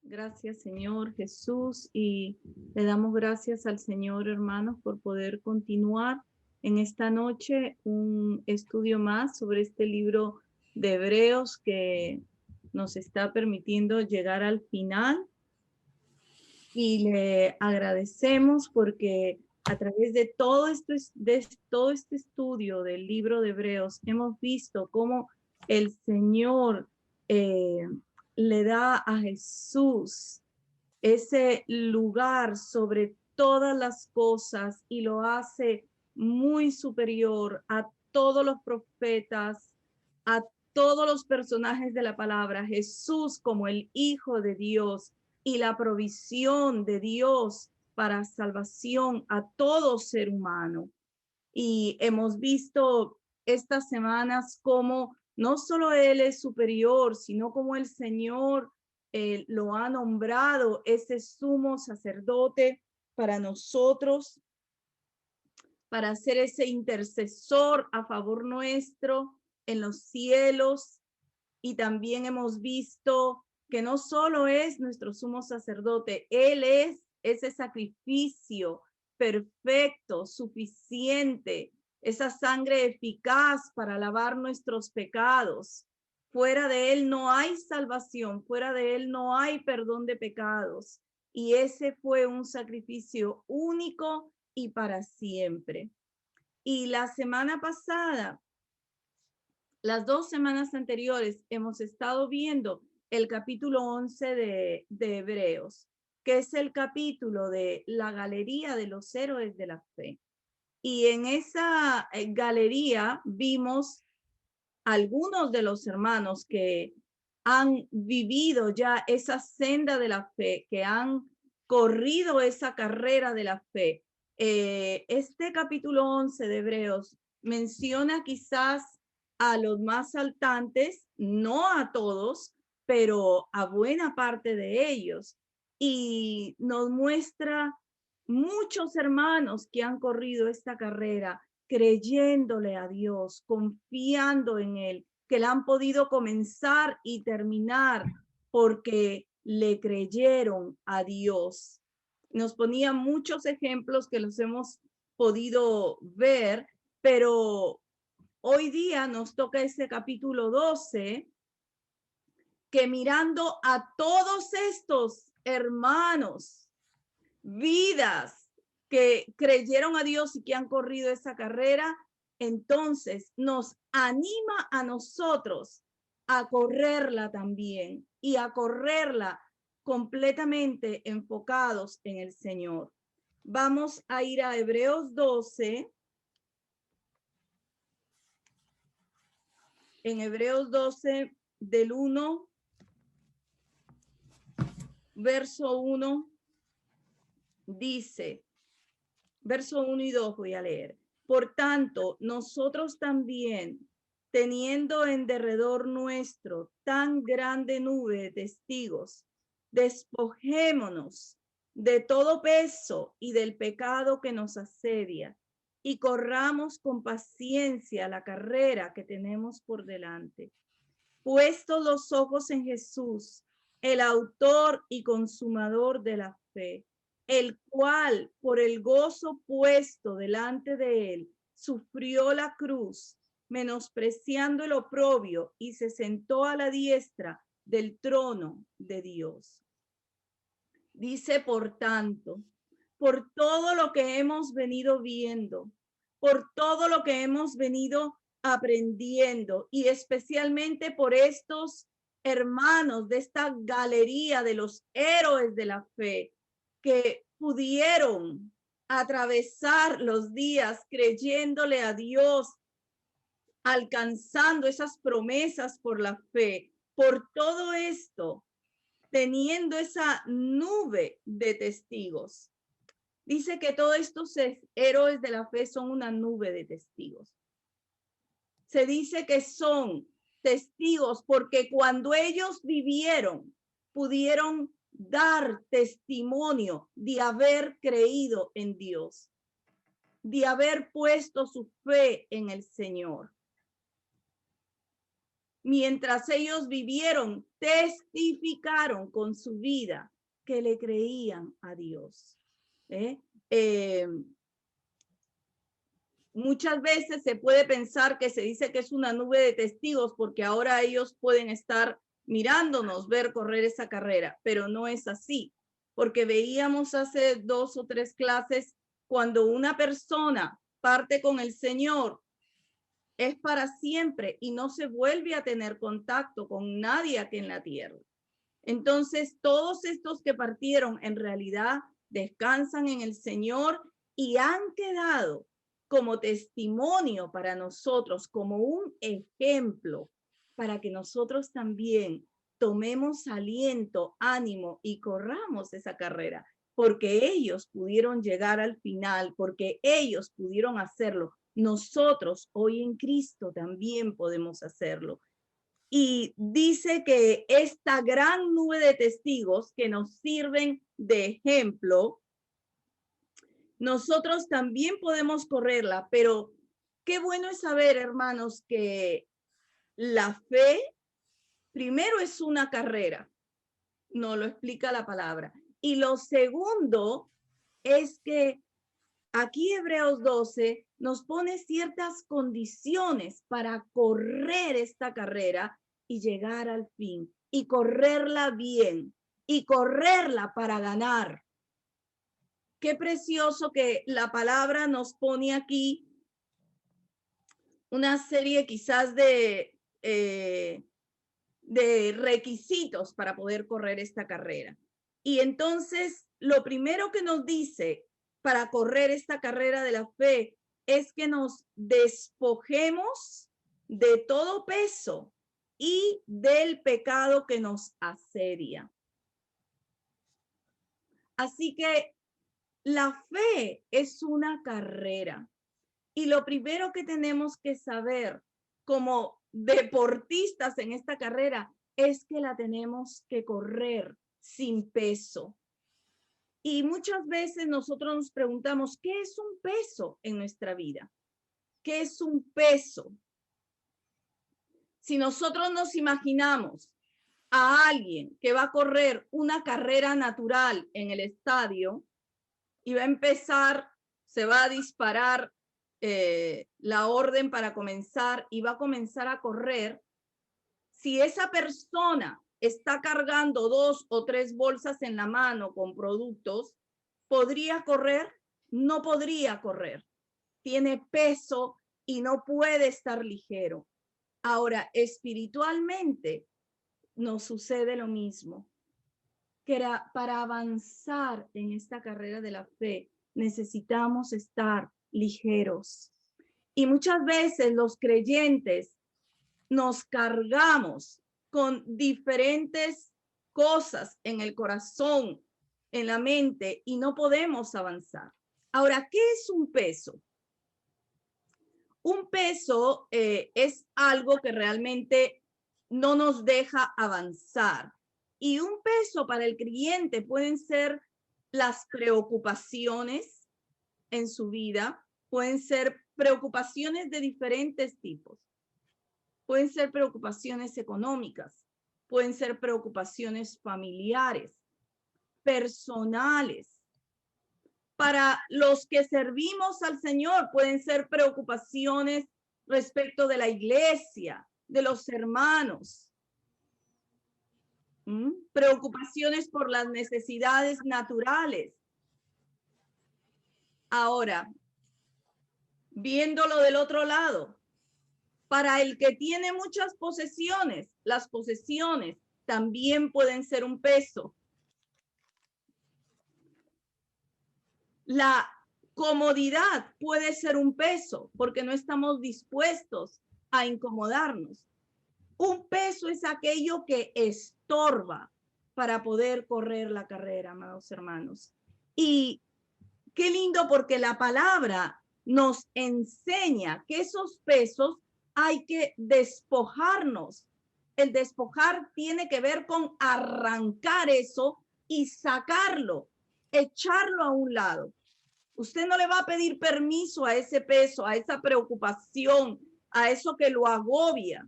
Gracias, Señor Jesús, y le damos gracias al Señor, hermanos, por poder continuar en esta noche un estudio más sobre este libro de Hebreos que nos está permitiendo llegar al final. Y le agradecemos porque a través de todo este estudio del libro de Hebreos hemos visto cómo el Señor le da a Jesús ese lugar sobre todas las cosas y lo hace muy superior a todos los profetas, a todos los personajes de la palabra. Jesús como el Hijo de Dios y la provisión de Dios para salvación a todo ser humano. Y hemos visto estas semanas cómo no solo Él es superior, sino como el Señor lo ha nombrado ese sumo sacerdote para nosotros, para ser ese intercesor a favor nuestro en los cielos. Y también hemos visto que no solo es nuestro sumo sacerdote, Él es ese sacrificio perfecto, suficiente, esa sangre eficaz para lavar nuestros pecados. Fuera de Él no hay salvación, fuera de Él no hay perdón de pecados. Y ese fue un sacrificio único y para siempre. Y la semana pasada, las 2 semanas anteriores, hemos estado viendo el capítulo 11 de Hebreos, que es el capítulo de la galería de los héroes de la fe. Y en esa galería vimos algunos de los hermanos que han vivido ya esa senda de la fe, que han corrido esa carrera de la fe. Este capítulo 11 de Hebreos menciona quizás a los más saltantes, no a todos, pero a buena parte de ellos. Y nos muestra muchos hermanos que han corrido esta carrera creyéndole a Dios, confiando en Él, que la han podido comenzar y terminar porque le creyeron a Dios. Nos ponía muchos ejemplos que los hemos podido ver, pero hoy día nos toca ese capítulo 12, que mirando a todos estos hermanos, vidas que creyeron a Dios y que han corrido esa carrera, entonces nos anima a nosotros a correrla también y a correrla completamente enfocados en el Señor. Vamos a ir a Hebreos 12. En Hebreos 12, del 1, verso 1, dice, verso 1 y 2 voy a leer. Por tanto, nosotros también, teniendo en derredor nuestro tan grande nube de testigos, despojémonos de todo peso y del pecado que nos asedia y corramos con paciencia la carrera que tenemos por delante. Puestos los ojos en Jesús, el autor y consumador de la fe, el cual por el gozo puesto delante de él sufrió la cruz, menospreciando el oprobio, y se sentó a la diestra del trono de Dios. Dice, por tanto, por todo lo que hemos venido viendo, por todo lo que hemos venido aprendiendo y especialmente por estos hermanos de esta galería de los héroes de la fe que pudieron atravesar los días creyéndole a Dios, alcanzando esas promesas por la fe. Por todo esto, teniendo esa nube de testigos. Dice que todos estos héroes de la fe son una nube de testigos. Se dice que son testigos porque cuando ellos vivieron, pudieron dar testimonio de haber creído en Dios, de haber puesto su fe en el Señor. mientras ellos vivieron, testificaron con su vida que le creían a Dios. Muchas veces se puede pensar que se dice que es una nube de testigos porque ahora ellos pueden estar mirándonos, ver correr esa carrera, pero no es así, porque veíamos hace 2 o 3 clases cuando una persona parte con el Señor, es para siempre y no se vuelve a tener contacto con nadie aquí en la tierra. Entonces, todos estos que partieron en realidad descansan en el Señor y han quedado como testimonio para nosotros, como un ejemplo para que nosotros también tomemos aliento, ánimo y corramos esa carrera, porque ellos pudieron llegar al final, porque ellos pudieron hacerlo. Nosotros hoy en Cristo también podemos hacerlo. Y dice que esta gran nube de testigos que nos sirven de ejemplo, nosotros también podemos correrla, pero qué bueno es saber, hermanos, que la fe primero es una carrera, nos lo explica la palabra. Y lo segundo es que aquí Hebreos 12 nos pone ciertas condiciones para correr esta carrera y llegar al fin, y correrla bien, y correrla para ganar. Qué precioso que la palabra nos pone aquí una serie quizás de requisitos para poder correr esta carrera. Y entonces, lo primero que nos dice para correr esta carrera de la fe es que nos despojemos de todo peso y del pecado que nos asedia. Así que la fe es una carrera y lo primero que tenemos que saber como deportistas en esta carrera es que la tenemos que correr sin peso. Y muchas veces nosotros nos preguntamos, ¿qué es un peso en nuestra vida? ¿Qué es un peso? Si nosotros nos imaginamos a alguien que va a correr una carrera natural en el estadio y va a empezar, se va a disparar la orden para comenzar y va a comenzar a correr, si esa persona está cargando 2 o 3 bolsas en la mano con productos, ¿podría correr? No podría correr. Tiene peso y no puede estar ligero. Ahora, espiritualmente nos sucede lo mismo. Que para avanzar en esta carrera de la fe necesitamos estar ligeros. Y muchas veces los creyentes nos cargamos con diferentes cosas en el corazón, en la mente, y no podemos avanzar. Ahora, ¿qué es un peso? Un peso es algo que realmente no nos deja avanzar. Y un peso para el creyente pueden ser las preocupaciones en su vida, pueden ser preocupaciones de diferentes tipos. Pueden ser preocupaciones económicas, pueden ser preocupaciones familiares, personales. Para los que servimos al Señor pueden ser preocupaciones respecto de la iglesia, de los hermanos. Preocupaciones por las necesidades naturales. Ahora, viéndolo del otro lado, para el que tiene muchas posesiones, las posesiones también pueden ser un peso. La comodidad puede ser un peso porque no estamos dispuestos a incomodarnos. Un peso es aquello que estorba para poder correr la carrera, amados hermanos. Y qué lindo porque la palabra nos enseña que esos pesos hay que despojarnos. El despojar tiene que ver con arrancar eso y sacarlo, echarlo a un lado. Usted no le va a pedir permiso a ese peso, a esa preocupación, a eso que lo agobia.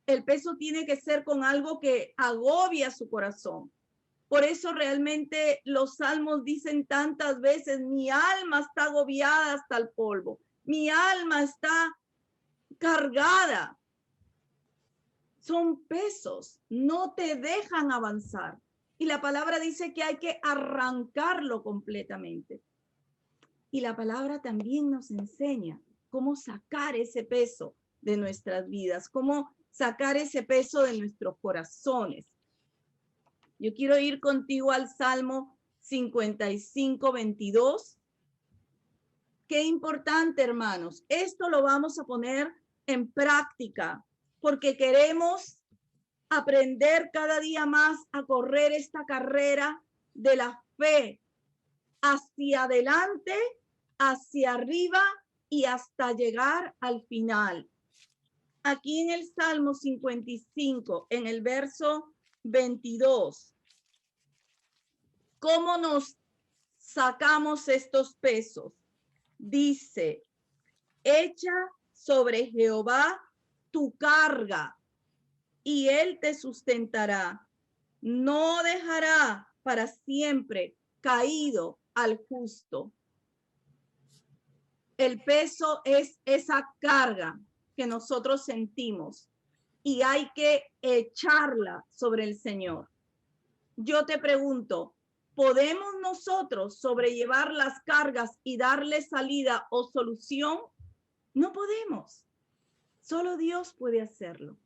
El peso tiene que ser con algo que agobia su corazón. Por eso realmente los salmos dicen tantas veces, mi alma está agobiada hasta el polvo, mi alma está cargada. Son pesos, no te dejan avanzar. Y la palabra dice que hay que arrancarlo completamente. Y la palabra también nos enseña cómo sacar ese peso de nuestras vidas, cómo sacar ese peso de nuestros corazones. Yo quiero ir contigo al Salmo 55, 22. Qué importante, hermanos. Esto lo vamos a poner en práctica porque queremos aprender cada día más a correr esta carrera de la fe hacia adelante, hacia arriba y hasta llegar al final. Aquí en el Salmo 55, en el verso 22, ¿cómo nos sacamos estos pesos? Dice, echa sobre Jehová tu carga y él te sustentará. No dejará para siempre caído al justo. El peso es esa carga que nosotros sentimos y hay que echarla sobre el Señor. Yo te pregunto, ¿podemos nosotros sobrellevar las cargas y darle salida o solución? No podemos. Solo Dios puede hacerlo.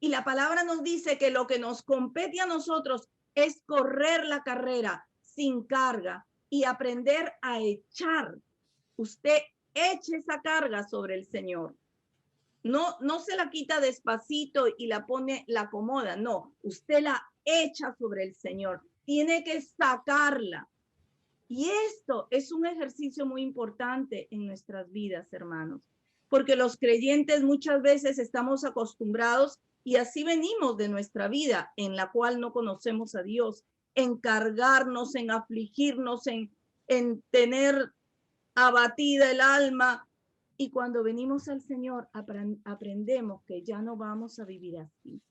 Y la palabra nos dice que lo que nos compete a nosotros es correr la carrera sin carga y aprender a echar. Usted eche esa carga sobre el Señor. No se la quita despacito y la pone, la acomoda. No, usted la echa sobre el Señor. Tiene que sacarla. Y esto es un ejercicio muy importante en nuestras vidas, hermanos, porque los creyentes muchas veces estamos acostumbrados y así venimos de nuestra vida en la cual no conocemos a Dios, en cargarnos, en afligirnos, en tener abatida el alma. Y cuando venimos al Señor, aprendemos que ya no vamos a vivir así,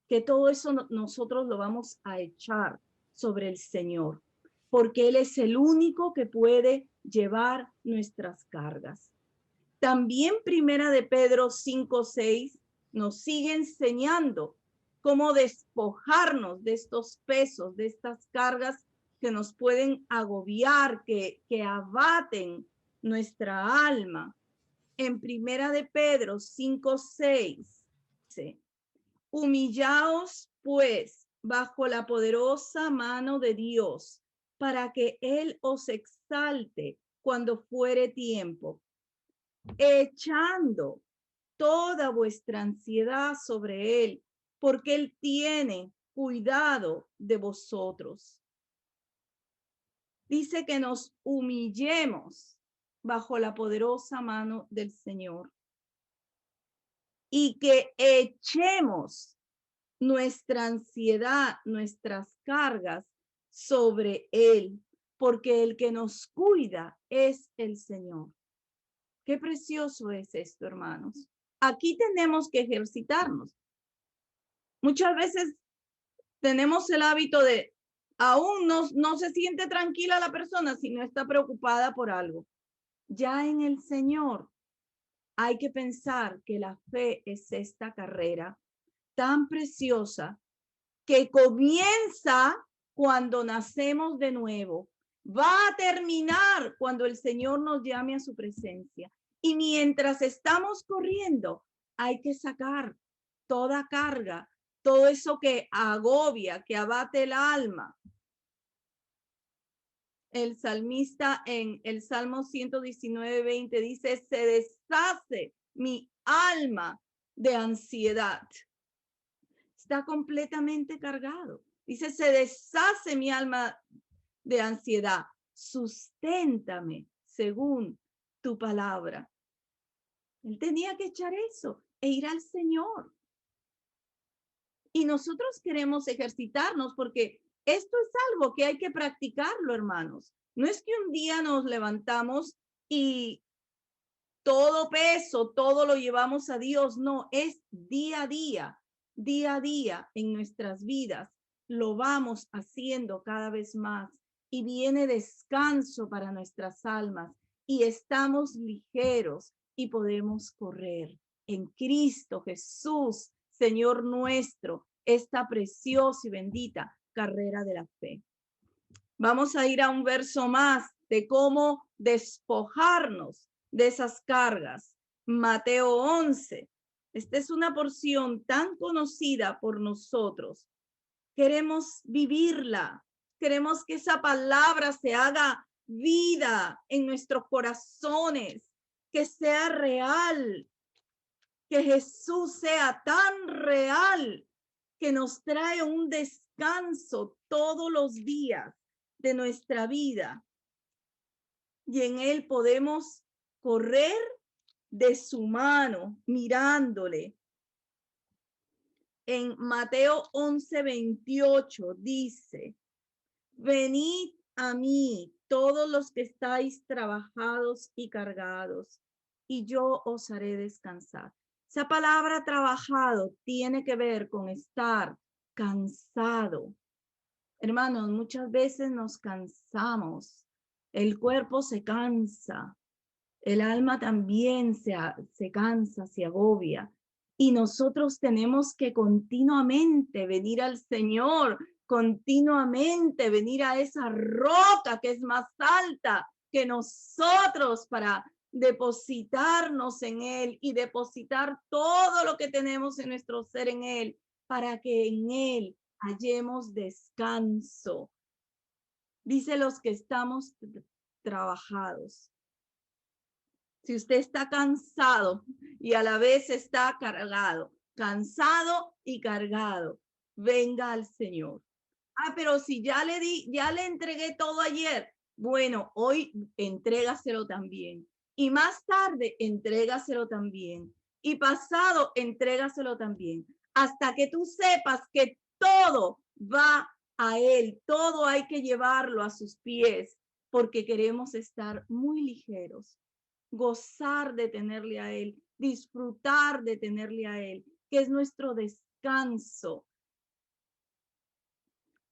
que todo eso nosotros lo vamos a echar sobre el Señor, porque Él es el único que puede llevar nuestras cargas. También Primera de Pedro 5:6 nos sigue enseñando cómo despojarnos de estos pesos, de estas cargas que nos pueden agobiar, que abaten nuestra alma. En Primera de Pedro 5:6 dice, humillaos pues bajo la poderosa mano de Dios, para que Él os exalte cuando fuere tiempo, echando toda vuestra ansiedad sobre Él, porque Él tiene cuidado de vosotros. Dice que nos humillemos bajo la poderosa mano del Señor y que echemos nuestra ansiedad, nuestras cargas sobre Él, porque el que nos cuida es el Señor. Qué precioso es esto, hermanos. Aquí tenemos que ejercitarnos. Muchas veces tenemos el hábito de, aún no se siente tranquila la persona si no está preocupada por algo. Ya en el Señor hay que pensar que la fe es esta carrera tan preciosa que comienza cuando nacemos de nuevo, va a terminar cuando el Señor nos llame a su presencia. Y mientras estamos corriendo, hay que sacar toda carga, todo eso que agobia, que abate el alma. El salmista en el Salmo 119:20 dice, se deshace mi alma de ansiedad. Está completamente cargado. Dice, se deshace mi alma de ansiedad. Susténtame según tu palabra. Él tenía que echar eso e ir al Señor. Y nosotros queremos ejercitarnos porque esto es algo que hay que practicarlo, hermanos. No es que un día nos levantamos y todo peso, todo lo llevamos a Dios. No, es día a día. día a día en nuestras vidas, lo vamos haciendo cada vez más y viene descanso para nuestras almas y estamos ligeros y podemos correr en Cristo Jesús, Señor nuestro, esta preciosa y bendita carrera de la fe. Vamos a ir a un verso más de cómo despojarnos de esas cargas. Mateo 11. Esta es una porción tan conocida por nosotros. Queremos vivirla. Queremos que esa palabra se haga vida en nuestros corazones, que sea real, que Jesús sea tan real que nos trae un descanso todos los días de nuestra vida. Y en él podemos correr de su mano, mirándole. En Mateo 11:28 dice, venid a mí todos los que estáis trabajados y cargados, y yo os haré descansar. Esa palabra trabajado tiene que ver con estar cansado. Hermanos, muchas veces nos cansamos, el cuerpo se cansa, el alma también se cansa, se agobia. Y nosotros tenemos que continuamente venir al Señor, continuamente venir a esa roca que es más alta que nosotros para depositarnos en Él y depositar todo lo que tenemos en nuestro ser en Él, para que en Él hallemos descanso. Dice los que estamos trabajados. Si usted está cansado y a la vez está cargado, cansado y cargado, venga al Señor. Pero si ya le entregué todo ayer, bueno, hoy entrégaselo también. Y más tarde, entrégaselo también. Y pasado, entrégaselo también. Hasta que tú sepas que todo va a Él, todo hay que llevarlo a sus pies, porque queremos estar muy ligeros, gozar de tenerle a Él, disfrutar de tenerle a Él, que es nuestro descanso.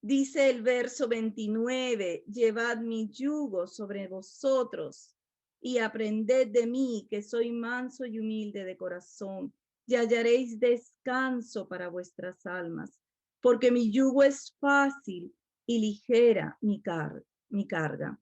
Dice el verso 29, llevad mi yugo sobre vosotros y aprended de mí, que soy manso y humilde de corazón, y hallaréis descanso para vuestras almas, porque mi yugo es fácil y ligera mi carga.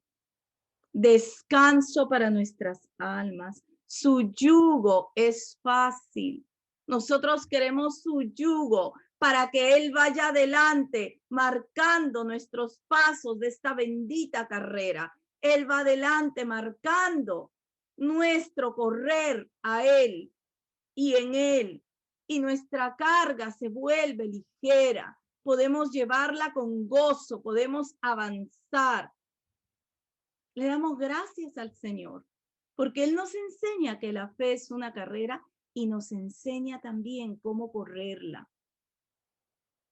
Descanso para nuestras almas. Su yugo es fácil. Nosotros queremos su yugo para que Él vaya adelante, marcando nuestros pasos de esta bendita carrera. Él va adelante, marcando nuestro correr a Él y en Él. Y nuestra carga se vuelve ligera. Podemos llevarla con gozo, podemos avanzar. Le damos gracias al Señor, porque Él nos enseña que la fe es una carrera y nos enseña también cómo correrla.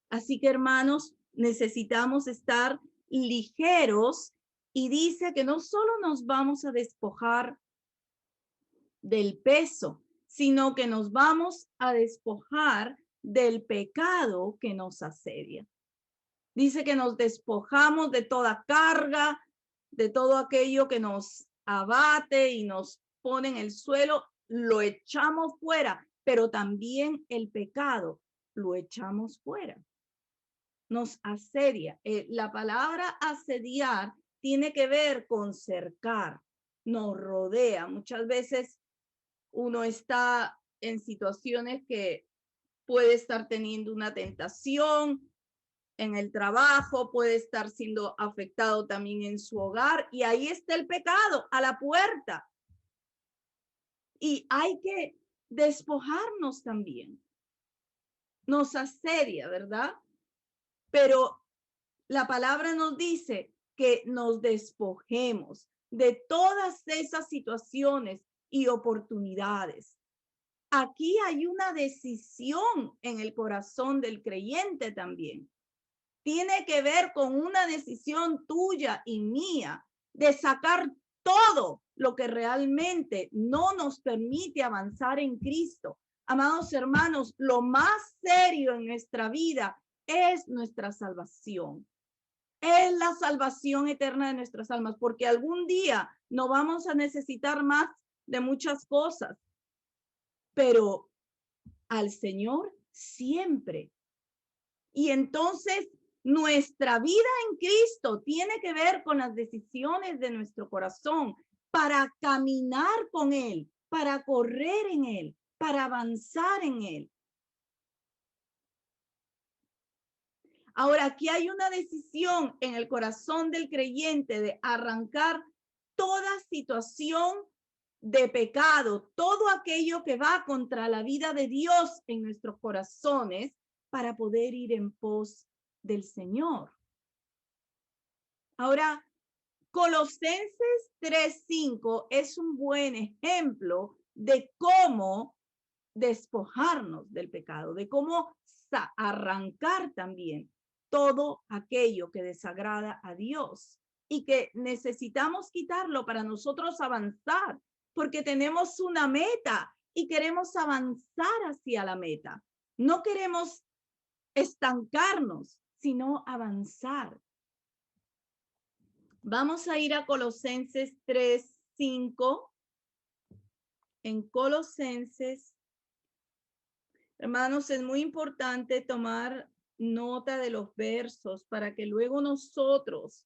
Así que, hermanos, necesitamos estar ligeros y dice que no solo nos vamos a despojar del peso, sino que nos vamos a despojar del pecado que nos asedia. Dice que nos despojamos de toda carga, de todo aquello que nos abate y nos pone en el suelo, lo echamos fuera, pero también el pecado lo echamos fuera. Nos asedia. La palabra asediar tiene que ver con cercar, nos rodea. Muchas veces uno está en situaciones que puede estar teniendo una tentación en el trabajo, puede estar siendo afectado también en su hogar y ahí está el pecado a la puerta. Y hay que despojarnos también. Nos asedia, ¿verdad? Pero la palabra nos dice que nos despojemos de todas esas situaciones y oportunidades. Aquí hay una decisión en el corazón del creyente también. Tiene que ver con una decisión tuya y mía de sacar todo lo que realmente no nos permite avanzar en Cristo, Amados hermanos, lo más serio en nuestra vida es nuestra salvación. Es la salvación eterna de nuestras almas, porque algún día no vamos a necesitar más de muchas cosas, pero al Señor siempre. Y entonces nuestra vida en Cristo tiene que ver con las decisiones de nuestro corazón para caminar con Él, para correr en Él, para avanzar en Él. Ahora, aquí hay una decisión en el corazón del creyente de arrancar toda situación de pecado, todo aquello que va contra la vida de Dios en nuestros corazones para poder ir en pos del Señor. Ahora, Colosenses 3:5 es un buen ejemplo de cómo despojarnos del pecado, de cómo arrancar también todo aquello que desagrada a Dios y que necesitamos quitarlo para nosotros avanzar, porque tenemos una meta y queremos avanzar hacia la meta. No queremos estancarnos, sino avanzar. Vamos a ir a Colosenses 3:5. En Colosenses, hermanos, es muy importante tomar nota de los versos para que luego nosotros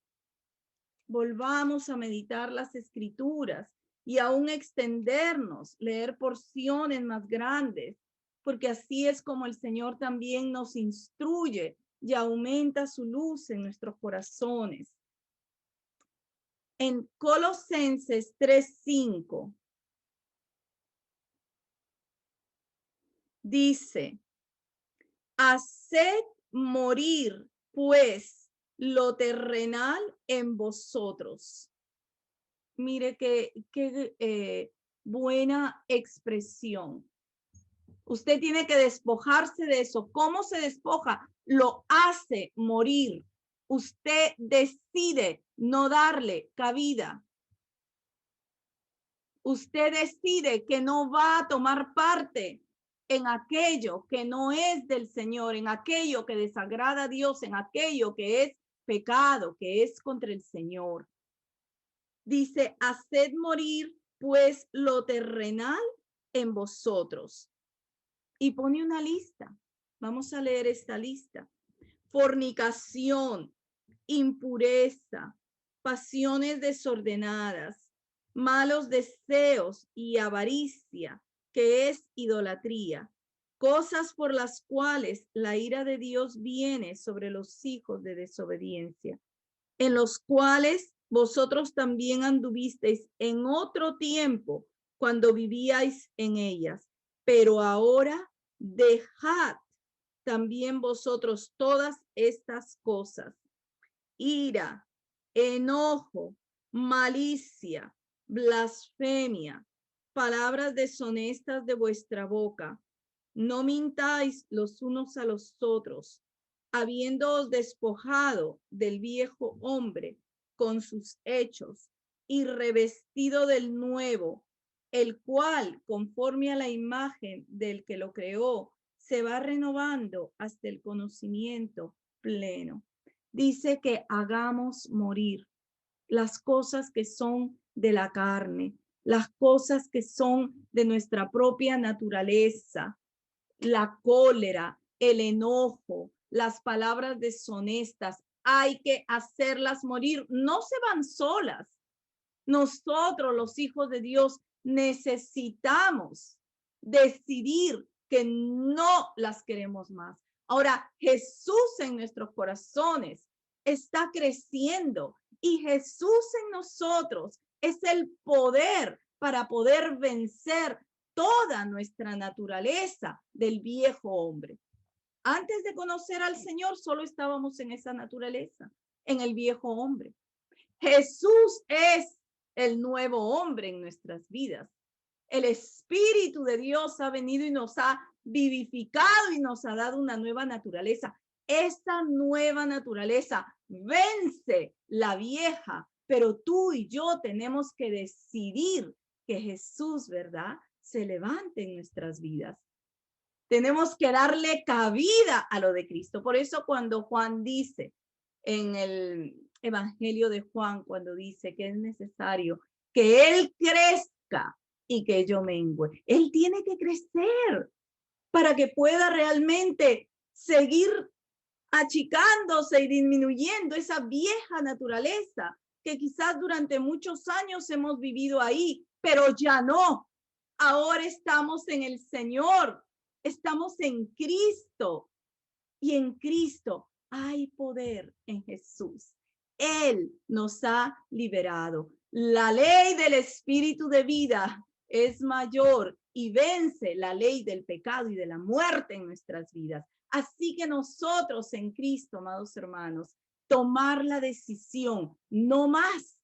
volvamos a meditar las escrituras y aún extendernos, leer porciones más grandes, porque así es como el Señor también nos instruye y aumenta su luz en nuestros corazones. En Colosenses 3:5 dice: haced morir, pues, lo terrenal en vosotros. Mire qué buena expresión. Usted tiene que despojarse de eso. ¿Cómo se despoja? Lo hace morir. Usted decide no darle cabida. Usted decide que no va a tomar parte en aquello que no es del Señor, en aquello que desagrada a Dios, en aquello que es pecado, que es contra el Señor. Dice: haced morir pues lo terrenal en vosotros. Y pone una lista. Vamos a leer esta lista: fornicación, impureza, pasiones desordenadas, malos deseos y avaricia, que es idolatría, cosas por las cuales la ira de Dios viene sobre los hijos de desobediencia, en los cuales vosotros también anduvisteis en otro tiempo cuando vivíais en ellas, pero ahora dejad también vosotros todas estas cosas: ira, enojo, malicia, blasfemia, palabras deshonestas de vuestra boca. No mintáis los unos a los otros, habiéndoos despojado del viejo hombre con sus hechos y revestido del nuevo, el cual, conforme a la imagen del que lo creó, se va renovando hasta el conocimiento pleno. Dice que hagamos morir las cosas que son de la carne, las cosas que son de nuestra propia naturaleza, la cólera, el enojo, las palabras deshonestas. Hay que hacerlas morir. No se van solas. Nosotros, los hijos de Dios, necesitamos decidir que no las queremos más. Ahora, Jesús en nuestros corazones está creciendo y Jesús en nosotros es el poder para poder vencer toda nuestra naturaleza del viejo hombre. Antes de conocer al Señor, solo estábamos en esa naturaleza, en el viejo hombre. Jesús es el nuevo hombre en nuestras vidas. El Espíritu de Dios ha venido y nos ha vivificado y nos ha dado una nueva naturaleza. Esta nueva naturaleza vence la vieja, pero tú y yo tenemos que decidir que Jesús, ¿verdad?, se levante en nuestras vidas. Tenemos que darle cabida a lo de Cristo. Por eso cuando Juan dice en el Evangelio de Juan, cuando dice que es necesario que Él crezca y que yo mengüe, Él tiene que crecer para que pueda realmente seguir achicándose y disminuyendo esa vieja naturaleza que quizás durante muchos años hemos vivido ahí, pero ya no. Ahora estamos en el Señor, estamos en Cristo y en Cristo hay poder en Jesús. Él nos ha liberado. La ley del Espíritu de vida es mayor y vence la ley del pecado y de la muerte en nuestras vidas. Así que nosotros en Cristo, amados hermanos, tomar la decisión, no más.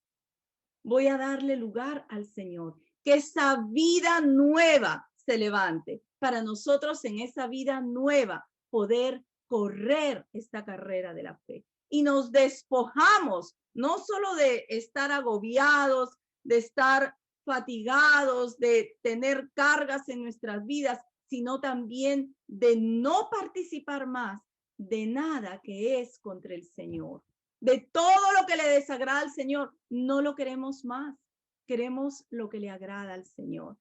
Voy a darle lugar al Señor, que esa vida nueva se levante para nosotros en esa vida nueva poder correr esta carrera de la fe. Y nos despojamos no solo de estar agobiados, de estar fatigados, de tener cargas en nuestras vidas, sino también de no participar más de nada que es contra el Señor. De todo lo que le desagrada al Señor, no lo queremos más. Queremos lo que le agrada al Señor.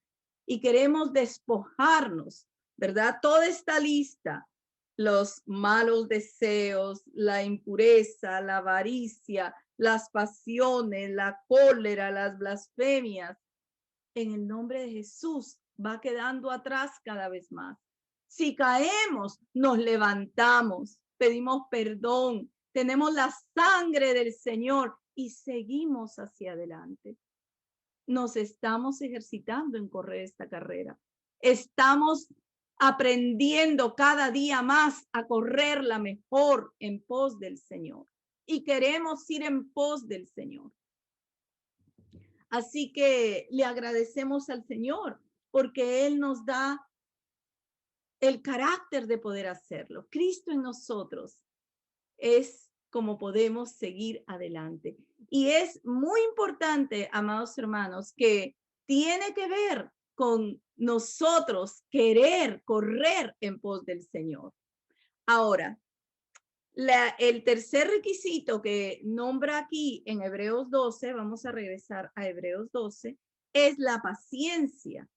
Y queremos despojarnos, ¿verdad? Toda esta lista, los malos deseos, la impureza, la avaricia, las pasiones, la cólera, las blasfemias, en el nombre de Jesús va quedando atrás cada vez más. Si caemos, nos levantamos, pedimos perdón, tenemos la sangre del Señor y seguimos hacia adelante. Nos estamos ejercitando en correr esta carrera. Estamos aprendiendo cada día más a correr la mejor en pos del Señor. Y queremos ir en pos del Señor. Así que le agradecemos al Señor porque Él nos da el carácter de poder hacerlo. Cristo en nosotros es como podemos seguir adelante. Y es muy importante, amados hermanos, que tiene que ver con nosotros querer correr en pos del Señor. Ahora, el tercer requisito que nombra aquí en Hebreos 12, vamos a regresar a Hebreos 12, es la paciencia.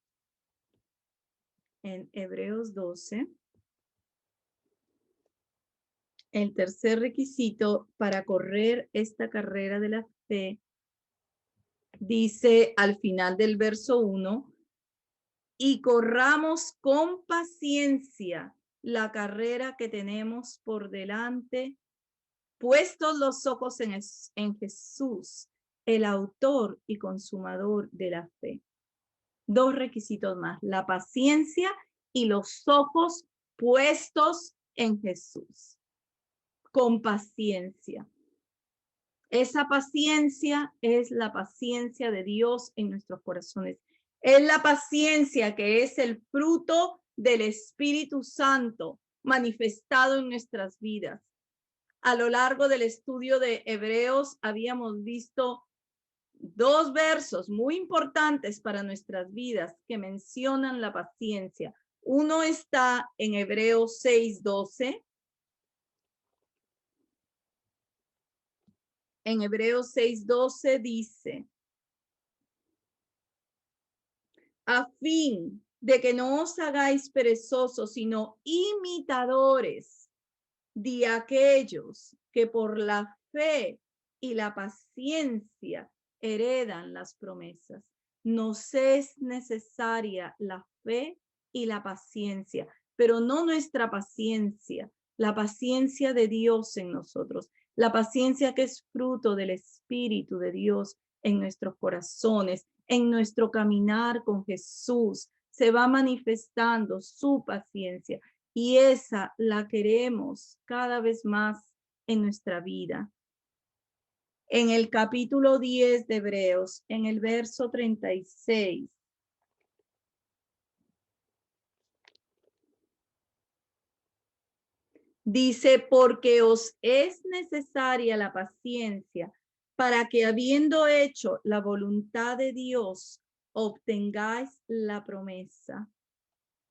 En Hebreos 12, el tercer requisito para correr esta carrera de la fe dice al final del verso 1, y corramos con paciencia la carrera que tenemos por delante, puestos los ojos en Jesús, el autor y consumador de la fe. Dos requisitos más, la paciencia y los ojos puestos en Jesús. Con paciencia. Esa paciencia es la paciencia de Dios en nuestros corazones. Es la paciencia que es el fruto del Espíritu Santo manifestado en nuestras vidas. A lo largo del estudio de Hebreos habíamos visto dos versos muy importantes para nuestras vidas que mencionan la paciencia. Uno está en Hebreos 6:12. En Hebreos 6:12 dice, a fin de que no os hagáis perezosos, sino imitadores de aquellos que por la fe y la paciencia heredan las promesas. Nos es necesaria la fe y la paciencia, pero no nuestra paciencia, la paciencia de Dios en nosotros, la paciencia que es fruto del Espíritu de Dios en nuestros corazones, en nuestro caminar con Jesús. Se va manifestando su paciencia y esa la queremos cada vez más en nuestra vida. En el capítulo 10 de Hebreos, en el verso 36, dice, porque os es necesaria la paciencia para que habiendo hecho la voluntad de Dios, obtengáis la promesa.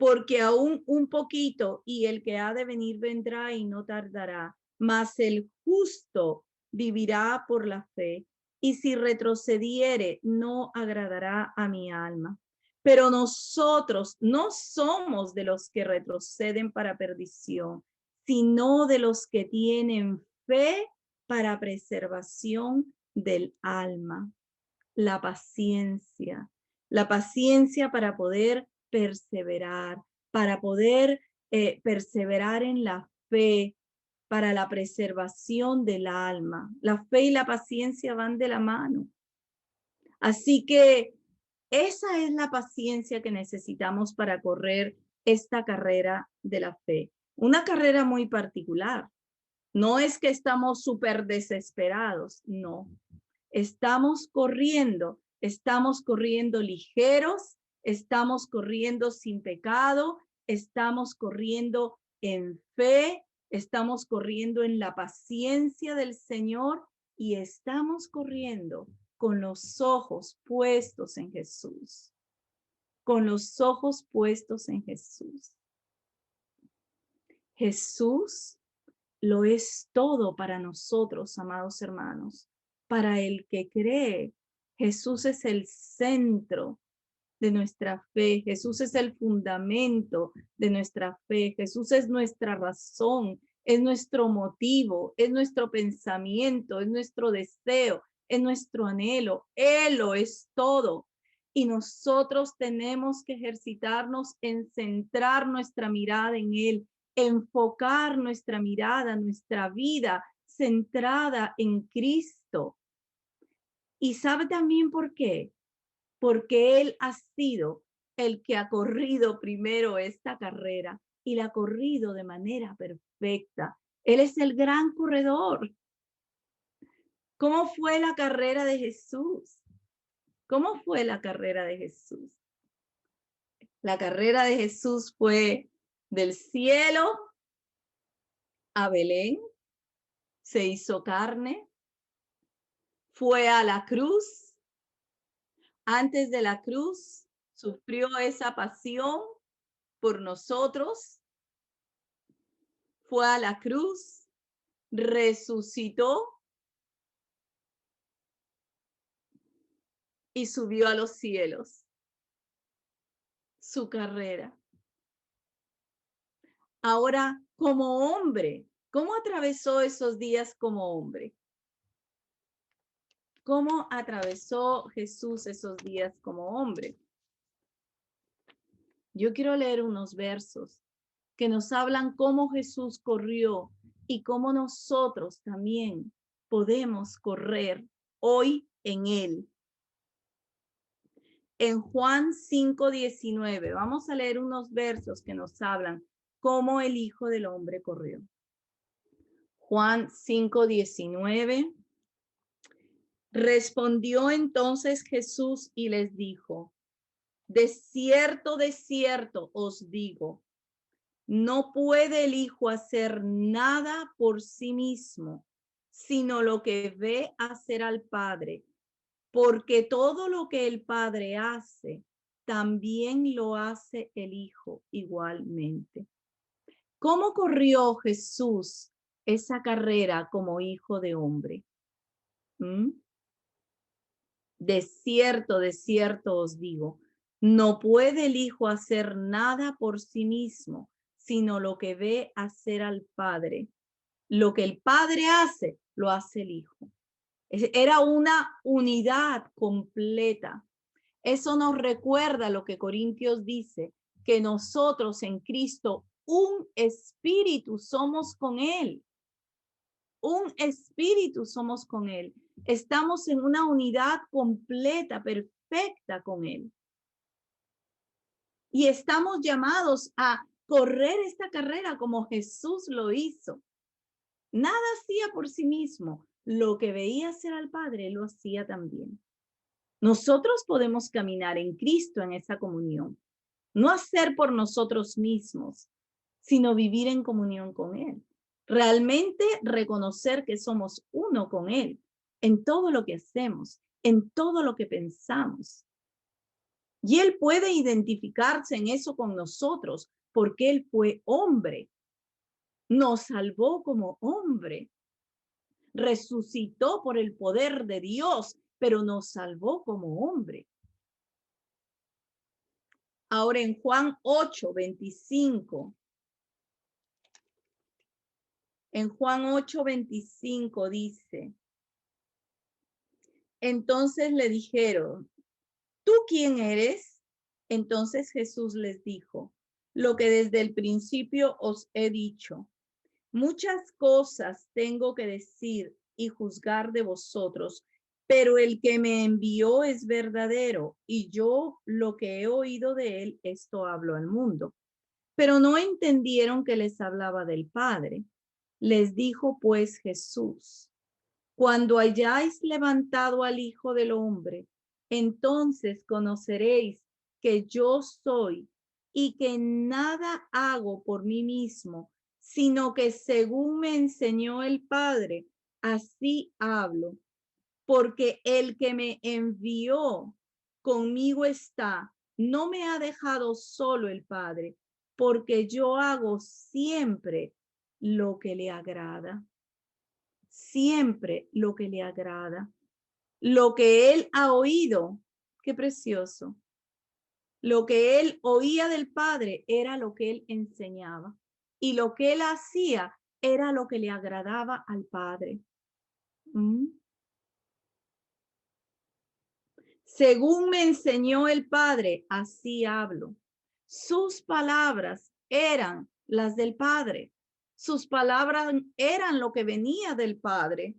porque aún un poquito y el que ha de venir vendrá y no tardará, mas el justo vivirá por la fe, y si retrocediere no agradará a mi alma. Pero nosotros no somos de los que retroceden para perdición, sino de los que tienen fe para preservación del alma. La paciencia para poder perseverar, para poder perseverar en la fe, para la preservación del alma. La fe y la paciencia van de la mano. Así que esa es la paciencia que necesitamos para correr esta carrera de la fe. Una carrera muy particular. No es que estamos súper desesperados, no. Estamos corriendo ligeros, estamos corriendo sin pecado, estamos corriendo en fe, estamos corriendo en la paciencia del Señor y estamos corriendo con los ojos puestos en Jesús. Con los ojos puestos en Jesús. Jesús lo es todo para nosotros, amados hermanos. Para el que cree, Jesús es el centro de nuestra fe. Jesús es el fundamento de nuestra fe. Jesús es nuestra razón, es nuestro motivo, es nuestro pensamiento, es nuestro deseo, es nuestro anhelo. Él lo es todo. Y nosotros tenemos que ejercitarnos en centrar nuestra mirada en Él, enfocar nuestra mirada, nuestra vida centrada en Cristo. ¿Y sabe también por qué? Porque Él ha sido el que ha corrido primero esta carrera y la ha corrido de manera perfecta. Él es el gran corredor. ¿Cómo fue la carrera de Jesús? ¿Cómo fue la carrera de Jesús? La carrera de Jesús fue del cielo a Belén, se hizo carne, fue a la cruz, antes de la cruz sufrió esa pasión por nosotros, fue a la cruz, resucitó y subió a los cielos. Su carrera. Ahora, como hombre, ¿cómo atravesó esos días como hombre? ¿Cómo atravesó Jesús esos días como hombre? Yo quiero leer unos versos que nos hablan cómo Jesús corrió y cómo nosotros también podemos correr hoy en Él. En Juan 5:19, vamos a leer unos versos que nos hablan cómo el Hijo del Hombre corrió. Juan 5:19. Respondió entonces Jesús y les dijo: de cierto os digo, no puede el Hijo hacer nada por sí mismo, sino lo que ve hacer al Padre, porque todo lo que el Padre hace, también lo hace el Hijo igualmente. ¿Cómo corrió Jesús esa carrera como hijo de hombre? De cierto os digo, no puede el Hijo hacer nada por sí mismo, sino lo que ve hacer al Padre. Lo que el Padre hace, lo hace el Hijo. Era una unidad completa. Eso nos recuerda lo que Corintios dice, que nosotros en Cristo, un espíritu somos con Él. Un espíritu somos con Él. Estamos en una unidad completa, perfecta con Él. Y estamos llamados a correr esta carrera como Jesús lo hizo. Nada hacía por sí mismo. Lo que veía hacer al Padre, lo hacía también. Nosotros podemos caminar en Cristo en esa comunión. No hacer por nosotros mismos, sino vivir en comunión con Él. Realmente reconocer que somos uno con Él en todo lo que hacemos, en todo lo que pensamos. Y Él puede identificarse en eso con nosotros, porque Él fue hombre, nos salvó como hombre, resucitó por el poder de Dios, pero nos salvó como hombre. Ahora en Juan 8:25. En Juan 8:25 dice, entonces le dijeron, ¿tú quién eres? Entonces Jesús les dijo, lo que desde el principio os he dicho. Muchas cosas tengo que decir y juzgar de vosotros, pero el que me envió es verdadero, y yo lo que he oído de él, esto hablo al mundo. Pero no entendieron que les hablaba del Padre. Les dijo pues Jesús, cuando hayáis levantado al Hijo del Hombre, entonces conoceréis que yo soy y que nada hago por mí mismo, sino que según me enseñó el Padre, así hablo. Porque el que me envió conmigo está, no me ha dejado solo el Padre, porque yo hago siempre lo que le agrada. Siempre lo que le agrada. Lo que él ha oído, qué precioso. Lo que él oía del Padre era lo que él enseñaba. Y lo que él hacía era lo que le agradaba al Padre. Según me enseñó el Padre, así hablo. Sus palabras eran las del Padre. Sus palabras eran lo que venía del Padre.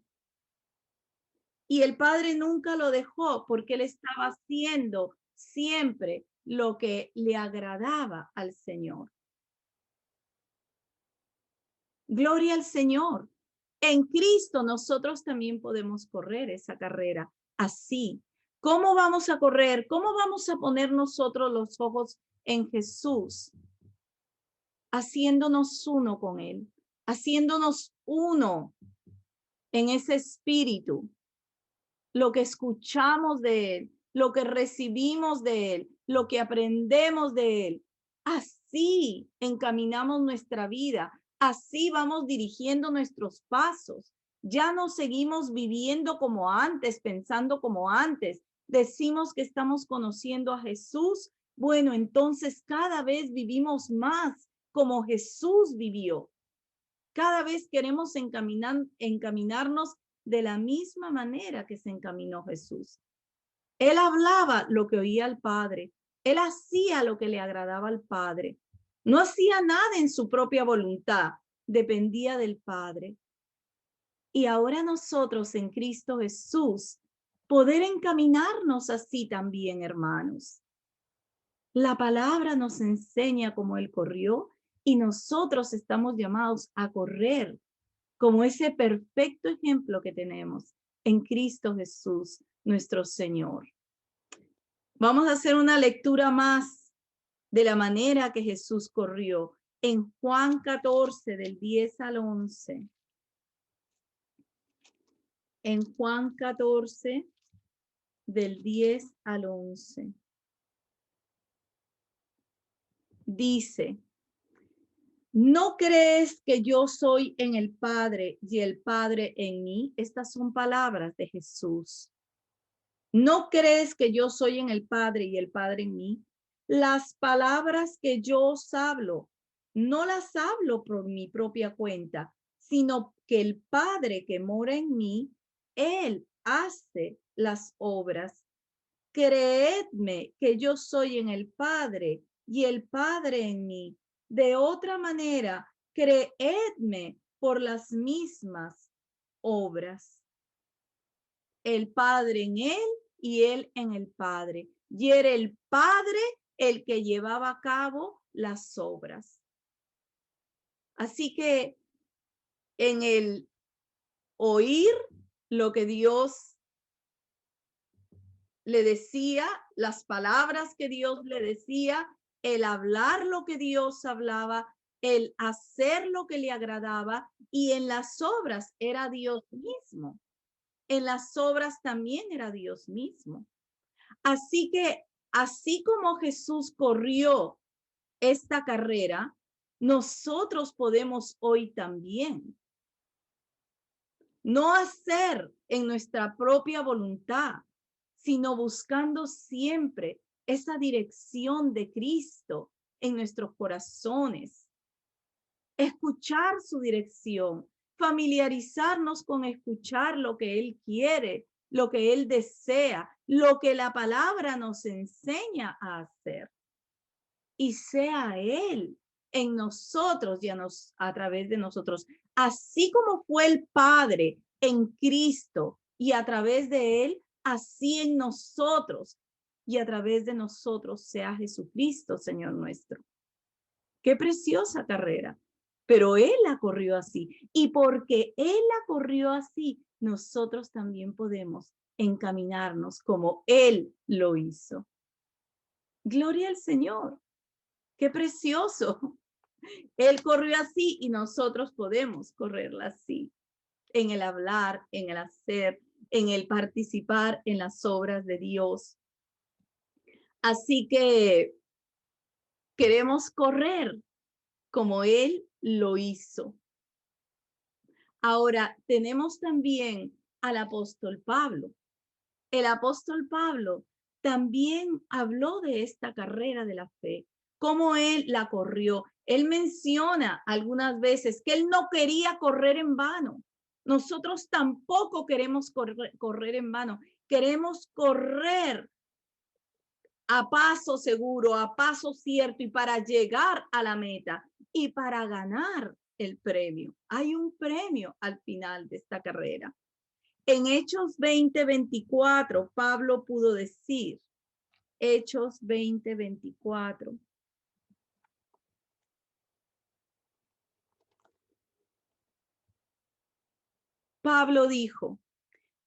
Y el Padre nunca lo dejó porque él estaba haciendo siempre lo que le agradaba al Señor. Gloria al Señor. En Cristo nosotros también podemos correr esa carrera así. ¿Cómo vamos a correr? ¿Cómo vamos a poner nosotros los ojos en Jesús? Haciéndonos uno con Él, haciéndonos uno en ese espíritu. Lo que escuchamos de Él, lo que recibimos de Él, lo que aprendemos de Él. Así encaminamos nuestra vida, así vamos dirigiendo nuestros pasos. Ya no seguimos viviendo como antes, pensando como antes. Decimos que estamos conociendo a Jesús. Bueno, entonces cada vez vivimos más como Jesús vivió. Cada vez queremos encaminarnos de la misma manera que se encaminó Jesús. Él hablaba lo que oía al Padre. Él hacía lo que le agradaba al Padre. No hacía nada en su propia voluntad. Dependía del Padre. Y ahora nosotros en Cristo Jesús, poder encaminarnos así también, hermanos. La palabra nos enseña cómo Él corrió y nosotros estamos llamados a correr como ese perfecto ejemplo que tenemos en Cristo Jesús, nuestro Señor. Vamos a hacer una lectura más de la manera que Jesús corrió en Juan 14, del 10 al 11. En Juan 14, del 10 al 11. Dice, ¿no crees que yo soy en el Padre y el Padre en mí? Estas son palabras de Jesús. ¿No crees que yo soy en el Padre y el Padre en mí? Las palabras que yo os hablo, no las hablo por mi propia cuenta, sino que el Padre que mora en mí, Él hace las obras. Creedme que yo soy en el Padre y el Padre en mí. De otra manera, creedme por las mismas obras. El Padre en Él y Él en el Padre. Y era el Padre el que llevaba a cabo las obras. Así que en el oír lo que Dios le decía, las palabras que Dios le decía, el hablar lo que Dios hablaba, el hacer lo que le agradaba, y en las obras era Dios mismo. En las obras también era Dios mismo. Así que Así como Jesús corrió esta carrera, nosotros podemos hoy también. No hacer en nuestra propia voluntad, sino buscando siempre esa dirección de Cristo en nuestros corazones. Escuchar su dirección, familiarizarnos con escuchar lo que Él quiere, lo que Él desea, lo que la palabra nos enseña a hacer. Y sea Él en nosotros y a través de nosotros, así como fue el Padre en Cristo y a través de Él, así en nosotros y a través de nosotros sea Jesucristo, Señor nuestro. Qué preciosa carrera, pero Él la corrió así. Y porque Él la corrió así, nosotros también podemos encaminarnos como Él lo hizo. Gloria al Señor. Qué precioso. Él corrió así y nosotros podemos correrla así. En el hablar, en el hacer, en el participar en las obras de Dios. Así que queremos correr como Él lo hizo. Ahora, tenemos también al apóstol Pablo. El apóstol Pablo también habló de esta carrera de la fe, cómo él la corrió. Él menciona algunas veces que él no quería correr en vano. Nosotros tampoco queremos correr en vano. Queremos correr a paso seguro, a paso cierto y para llegar a la meta y para ganar el premio. Hay un premio al final de esta carrera. En Hechos 20:24, Pablo pudo decir, Hechos 20:24. Pablo dijo,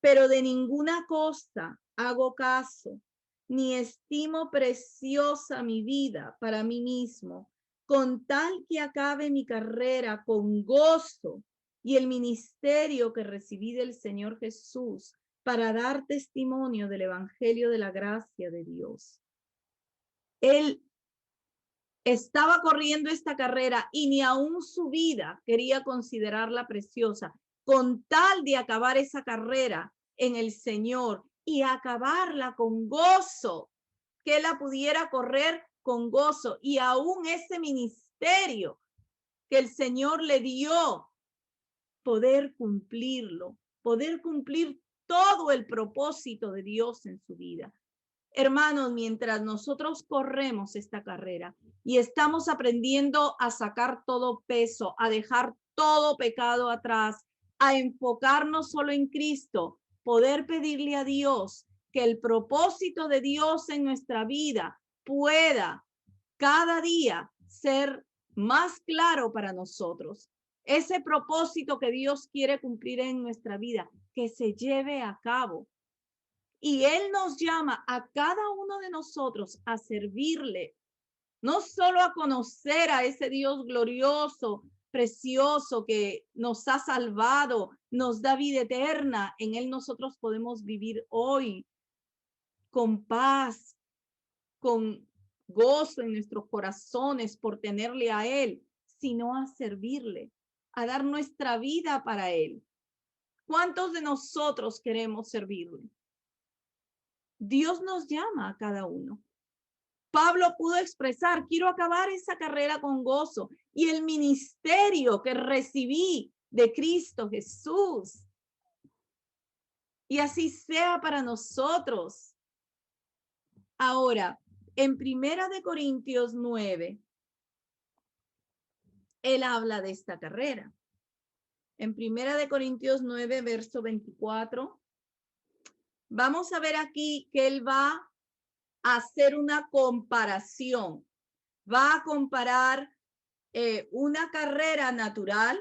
pero de ninguna cosa hago caso, ni estimo preciosa mi vida para mí mismo, con tal que acabe mi carrera con gozo y el ministerio que recibí del Señor Jesús para dar testimonio del evangelio de la gracia de Dios. Él estaba corriendo esta carrera y ni aún su vida quería considerarla preciosa, con tal de acabar esa carrera en el Señor y acabarla con gozo, que la pudiera correr con gozo y aún ese ministerio que el Señor le dio, poder cumplirlo, poder cumplir todo el propósito de Dios en su vida. Hermanos, mientras nosotros corremos esta carrera y estamos aprendiendo a sacar todo peso, a dejar todo pecado atrás, a enfocarnos solo en Cristo, poder pedirle a Dios que el propósito de Dios en nuestra vida pueda cada día ser más claro para nosotros. Ese propósito que Dios quiere cumplir en nuestra vida, que se lleve a cabo. Y Él nos llama a cada uno de nosotros a servirle, no solo a conocer a ese Dios glorioso, precioso, que nos ha salvado, nos da vida eterna. En Él nosotros podemos vivir hoy con paz, con gozo en nuestros corazones por tenerle a Él, sino a servirle, a dar nuestra vida para Él. ¿Cuántos de nosotros queremos servirle? Dios nos llama a cada uno. Pablo pudo expresar, quiero acabar esa carrera con gozo y el ministerio que recibí de Cristo Jesús. Y así sea para nosotros. Ahora, en Primera de Corintios 9, él habla de esta carrera. En Primera de Corintios 9, verso 24, vamos a ver aquí que él va a hacer una comparación. Va a comparar una carrera natural,